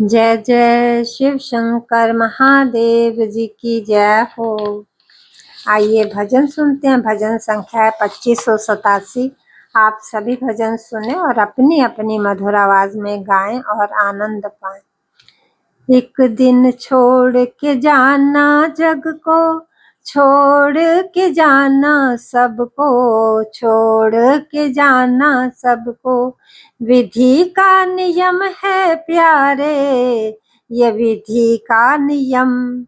जय जय शिव शंकर महादेव जी की जय हो। आइए भजन सुनते हैं। भजन संख्या है 2587। आप सभी भजन सुने और अपनी अपनी मधुर आवाज में गाएं और आनंद पाएं। एक दिन छोड़ के जाना जग को, छोड़ के जाना सबको, छोड़ के जाना सबको। विधि का नियम है प्यारे, ये विधि का नियम।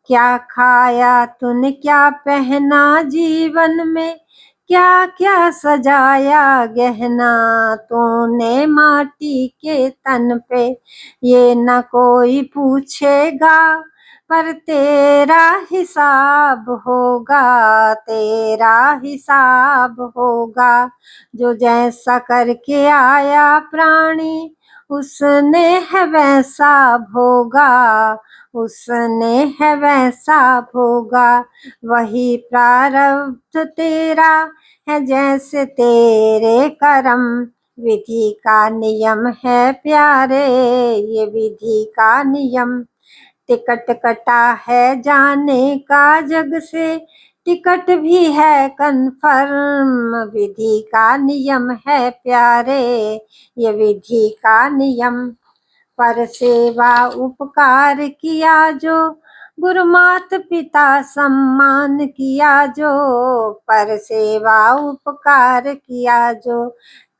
क्या खाया तूने क्या पहना जीवन में, क्या क्या सजाया गहना तूने माटी के तन पे। ये न कोई पूछेगा पर तेरा हिसाब होगा, तेरा हिसाब होगा। जो जैसा करके आया प्राणी उसने है वैसा भोगा, उसने है वैसा भोगा। वही प्रारब्ध तेरा है जैसे तेरे कर्म। विधि का नियम है प्यारे, ये विधि का नियम। टिकट कटा है जाने का जग से, टिकट भी है कन्फर्म। विधि का नियम है प्यारे, ये विधि का नियम। पर सेवा उपकार किया जो, गुरु मात पिता सम्मान किया जो। पर सेवा उपकार किया जो,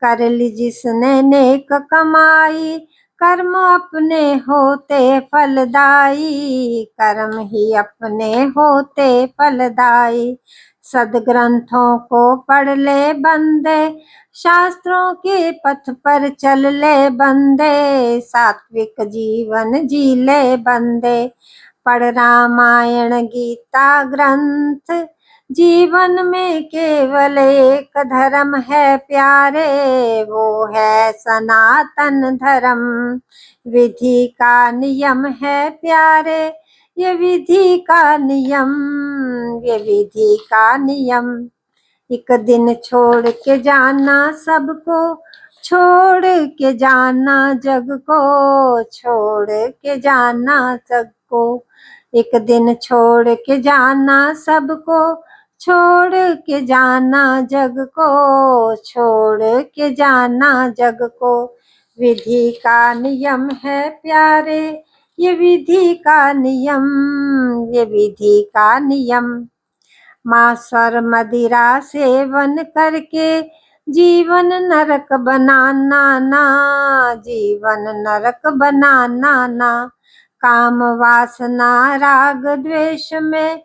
कर ली जिसने नेक कमाई। कर्म अपने होते फलदाई, कर्म ही अपने होते फलदाई। सदग्रंथों को पढ़ ले बंदे, शास्त्रों के पथ पर चल ले बंदे। सात्विक जीवन जी ले बंदे, पढ़ रामायण गीता ग्रंथ। जीवन में केवल एक धर्म है प्यारे, वो है सनातन धर्म। विधि का नियम है प्यारे, ये विधि का नियम, ये विधि का नियम। एक दिन छोड़ के जाना सबको, छोड़ के जाना जग को, छोड़ के जाना सबको। एक दिन छोड़ के जाना सबको, छोड़ के जाना जग को, छोड़ के जाना जग को। विधि का नियम है प्यारे, ये विधि का नियम, ये विधि का नियम। मांस मदिरा सेवन करके जीवन नरक बनाना ना, जीवन नरक बनाना ना। काम वासना राग द्वेष में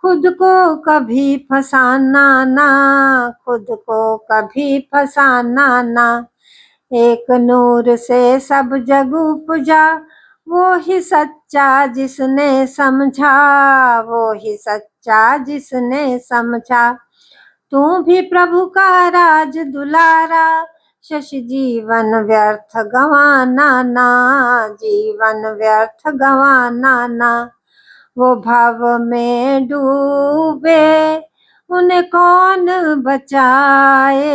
खुद को कभी फंसाना ना, खुद को कभी फंसाना ना। एक नूर से सब जग उपजा, वो ही सच्चा जिसने समझा, वो ही सच्चा जिसने समझा। तू भी प्रभु का राज दुलारा, शश जीवन व्यर्थ गंवाना ना, जीवन व्यर्थ गंवाना ना। वो भव में डूबे उन्हें कौन बचाए,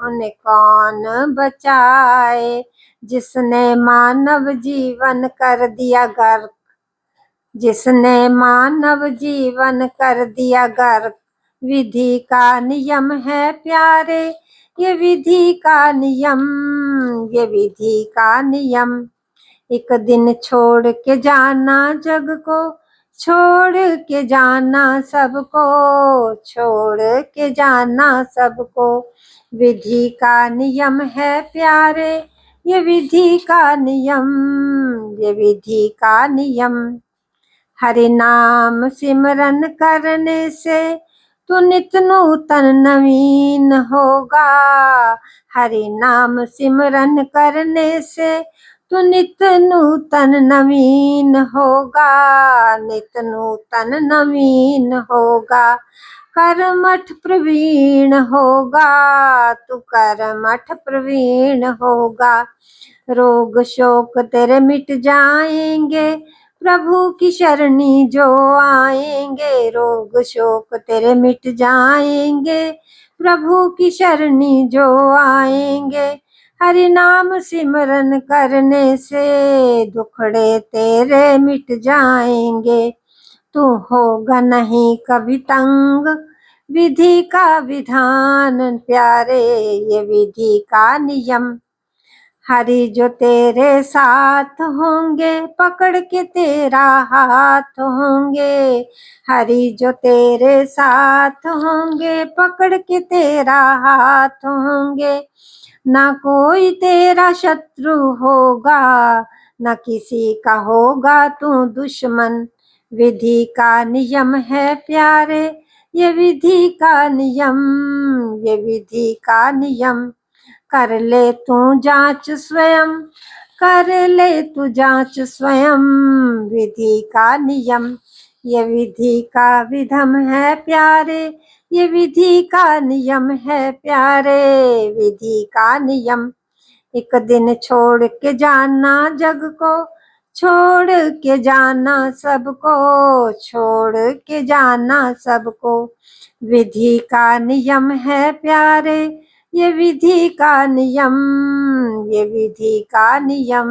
उन्हें कौन बचाए। जिसने मानव जीवन कर दिया गर्क, जिसने मानव जीवन कर दिया गर्क। विधि का नियम है प्यारे, ये विधि का नियम, ये विधि का नियम। एक दिन छोड़ के जाना जग को, छोड़ के जाना सबको, छोड़ के जाना सबको। विधि का नियम है प्यारे, ये विधि का नियम, ये विधि का नियम। हरि नाम सिमरन करने से तू नित नूतन नवीन होगा। हरि नाम सिमरन करने से तू नित नूतन नवीन होगा, नित नूतन नवीन होगा। कर्मठ प्रवीण होगा, तू कर्मठ प्रवीण होगा। रोग शोक तेरे मिट जाएंगे, प्रभु की शरणी जो आएंगे। रोग शोक तेरे मिट जाएंगे, प्रभु की शरणी जो आएंगे। हरि नाम सिमरन करने से दुखड़े तेरे मिट जाएंगे। तू होगा नहीं कभी तंग, विधि का विधान प्यारे ये विधि का नियम। हरि जो तेरे साथ होंगे पकड़ के तेरा हाथ होंगे। हरि जो तेरे साथ होंगे पकड़ के तेरा हाथ होंगे। ना कोई तेरा शत्रु होगा, न किसी का होगा तू दुश्मन। विधि का नियम है प्यारे ये विधि का नियम, ये विधि का नियम। कर ले तू जांच स्वयं, कर ले तू जांच स्वयं। विधि का नियम ये विधि का विधम है प्यारे, ये विधि का नियम है प्यारे, विधि का नियम। एक दिन छोड़ के जाना जग को, छोड़ के जाना सबको, छोड़ के जाना सबको। विधि का नियम है प्यारे ये विधि का नियम, ये विधि का नियम।